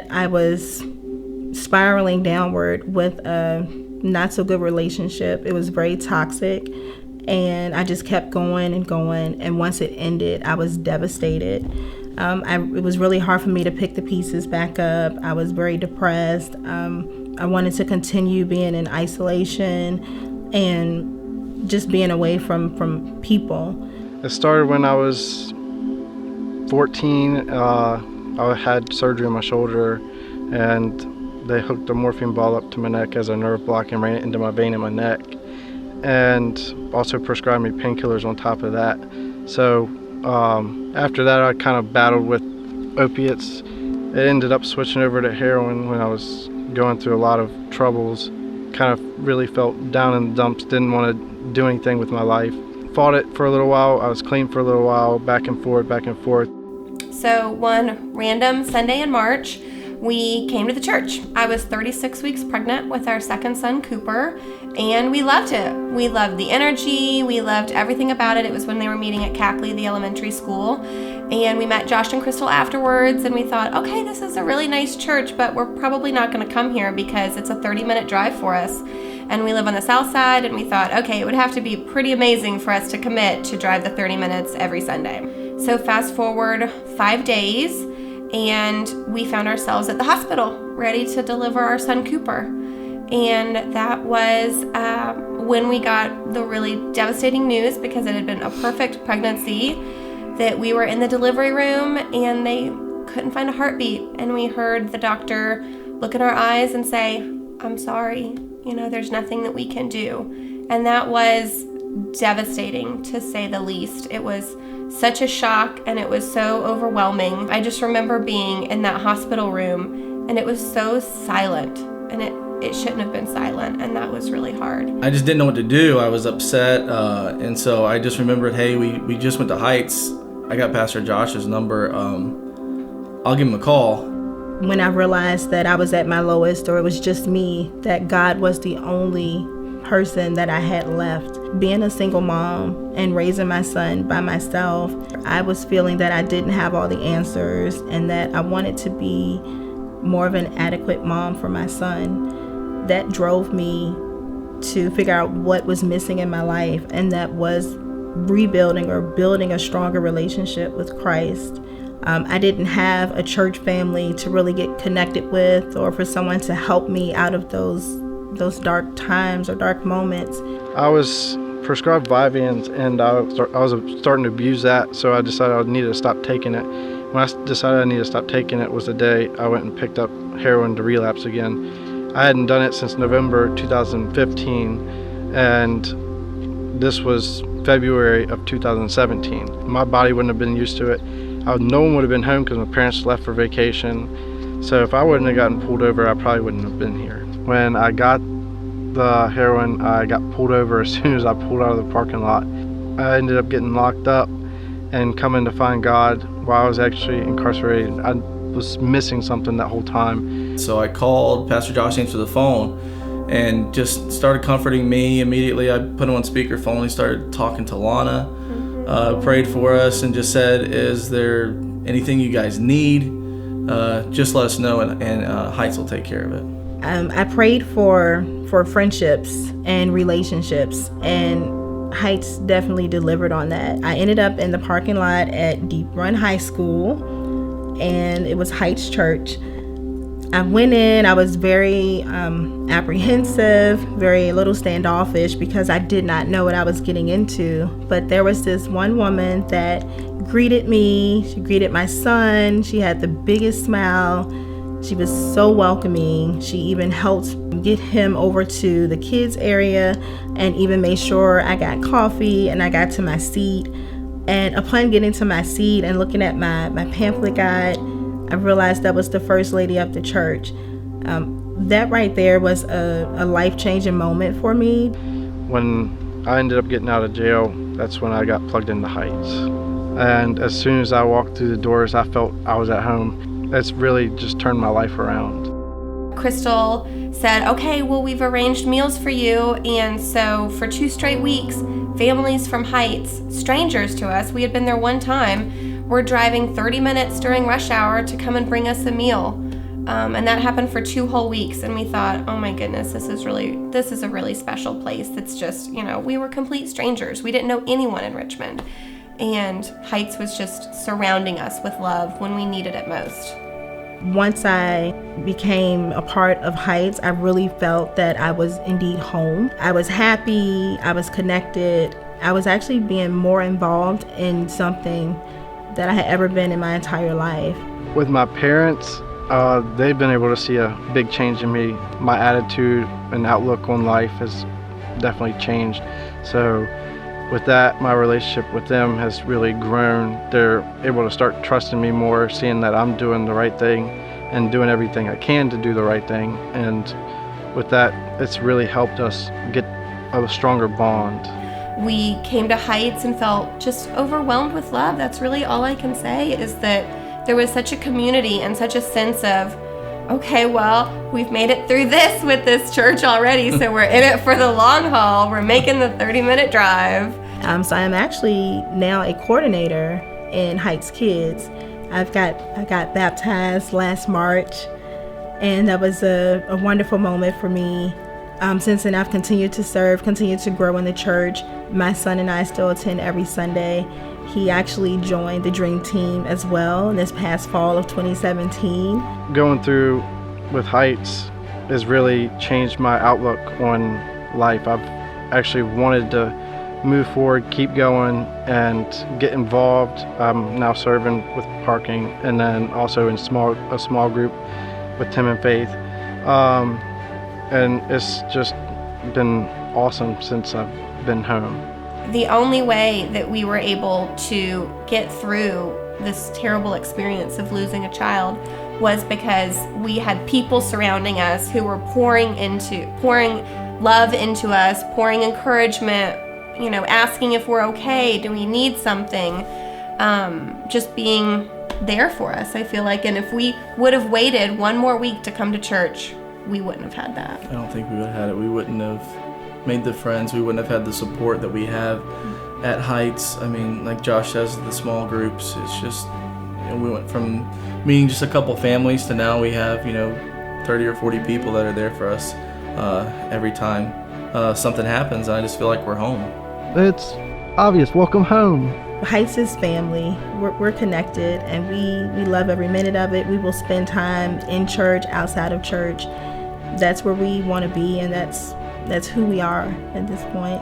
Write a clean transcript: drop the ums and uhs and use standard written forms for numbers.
that, I was spiraling downward with a not so good relationship. It was very toxic, and I just kept going and going. And once it ended, I was devastated. It was really hard for me to pick the pieces back up. I was very depressed. I wanted to continue being in isolation and just being away from people. It started when I was 14. I had surgery on my shoulder, and they hooked a morphine ball up to my neck as a nerve block and ran it into my vein in my neck, and also prescribed me painkillers on top of that. So after that, I kind of battled with opiates. It ended up switching over to heroin when I was going through a lot of troubles. Kind of really felt down in the dumps, didn't want to do anything with my life. Fought it for a little while. I was clean for a little while, back and forth, back and forth. So one random Sunday in March, we came to the church. I was 36 weeks pregnant with our second son, Cooper, and we loved it. We loved the energy. We loved everything about it. It was when they were meeting at Cackley, the elementary school, and we met Josh and Crystal afterwards, and we thought, okay, this is a really nice church, but we're probably not going to come here because it's a 30-minute drive for us, and we live on the south side, and we thought, okay, it would have to be pretty amazing for us to commit to drive the 30 minutes every Sunday. So fast forward 5 days, and we found ourselves at the hospital ready to deliver our son Cooper. And that was when we got the really devastating news, because it had been a perfect pregnancy, that we were in the delivery room and they couldn't find a heartbeat. And we heard the doctor look in our eyes and say, "I'm sorry, there's nothing that we can do." And that was devastating, to say the least. It was such a shock, and it was so overwhelming. I just remember being in that hospital room, and it was so silent, and it shouldn't have been silent, and that was really hard. I just didn't know what to do. I was upset, and so I just remembered, hey, we just went to Heights. I got Pastor Josh's number. I'll give him a call. When I realized that I was at my lowest, or it was just me, that God was the only person that I had left. Being a single mom and raising my son by myself, I was feeling that I didn't have all the answers, and that I wanted to be more of an adequate mom for my son. That drove me to figure out what was missing in my life, and that was rebuilding or building a stronger relationship with Christ. I didn't have a church family to really get connected with, or for someone to help me out of those dark times or dark moments. I was prescribed Vyvanse, and I was starting to abuse that, so I decided I needed to stop taking it. When I decided I needed to stop taking it was the day I went and picked up heroin to relapse again. I hadn't done it since November 2015, and this was February of 2017. My body wouldn't have been used to it. No one would have been home because my parents left for vacation. So if I wouldn't have gotten pulled over, I probably wouldn't have been here. When I got the heroin, I got pulled over as soon as I pulled out of the parking lot. I ended up getting locked up and coming to find God while I was actually incarcerated. I was missing something that whole time. So I called Pastor Josh, answered the phone, and just started comforting me immediately. I put him on speakerphone. He started talking to Lanna, prayed for us, and just said, "Is there anything you guys need? Just let us know, and Heights will take care of it." I prayed for friendships and relationships, and Heights definitely delivered on that. I ended up in the parking lot at Deep Run High School, and it was Heights Church. I went in, I was very apprehensive, very a little standoffish, because I did not know what I was getting into. But there was this one woman that greeted me. She greeted my son. She had the biggest smile. She was so welcoming. She even helped get him over to the kids area, and even made sure I got coffee and I got to my seat. And upon getting to my seat and looking at my pamphlet guide, I realized that was the first lady of the church. That right there was a life-changing moment for me. When I ended up getting out of jail, that's when I got plugged into Heights. And as soon as I walked through the doors, I felt I was at home. It's really just turned my life around. Crystal said, "Okay, well, we've arranged meals for you." And so for 2 straight weeks, families from Heights, strangers to us, we had been there one time, were driving 30 minutes during rush hour to come and bring us a meal. And that happened for 2 whole weeks. And we thought, oh my goodness, this is a really special place. That's just, we were complete strangers. We didn't know anyone in Richmond. And Heights was just surrounding us with love when we needed it most. Once I became a part of Heights, I really felt that I was indeed home. I was happy, I was connected. I was actually being more involved in something that I had ever been in my entire life. With my parents, they've been able to see a big change in me. My attitude and outlook on life has definitely changed. So with that, my relationship with them has really grown. They're able to start trusting me more, seeing that I'm doing the right thing and doing everything I can to do the right thing. And with that, it's really helped us get a stronger bond. We came to Heights and felt just overwhelmed with love. That's really all I can say, is that there was such a community and such a sense of, okay, well, we've made it through this with this church already, so we're in it for the long haul. We're making the 30-minute drive. So I'm actually now a coordinator in Heights Kids. I got baptized last March, and that was a wonderful moment for me. Since then, I've continued to serve, continued to grow in the church. My son and I still attend every Sunday. He actually joined the Dream Team as well this past fall of 2017. Going through with Heights has really changed my outlook on life. I've actually wanted to move forward, keep going, and get involved. I'm now serving with parking, and then also in a small group with Tim and Faith. And it's just been awesome since I've been home. The only way that we were able to get through this terrible experience of losing a child was because we had people surrounding us who were pouring love into us, pouring encouragement, asking if we're okay, do we need something, just being there for us, I feel like. And if we would have waited one more week to come to church, we wouldn't have had that. I don't think we would have had it. We wouldn't have made the friends. We wouldn't have had the support that we have at Heights. I mean, like Josh says, the small groups, it's just, we went from meeting just a couple families to now we have, 30 or 40 people that are there for us every time something happens. I just feel like we're home. It's obvious. Welcome home. Heights is family. We're connected, and we love every minute of it. We will spend time in church, outside of church. That's where we want to be, and that's who we are at this point.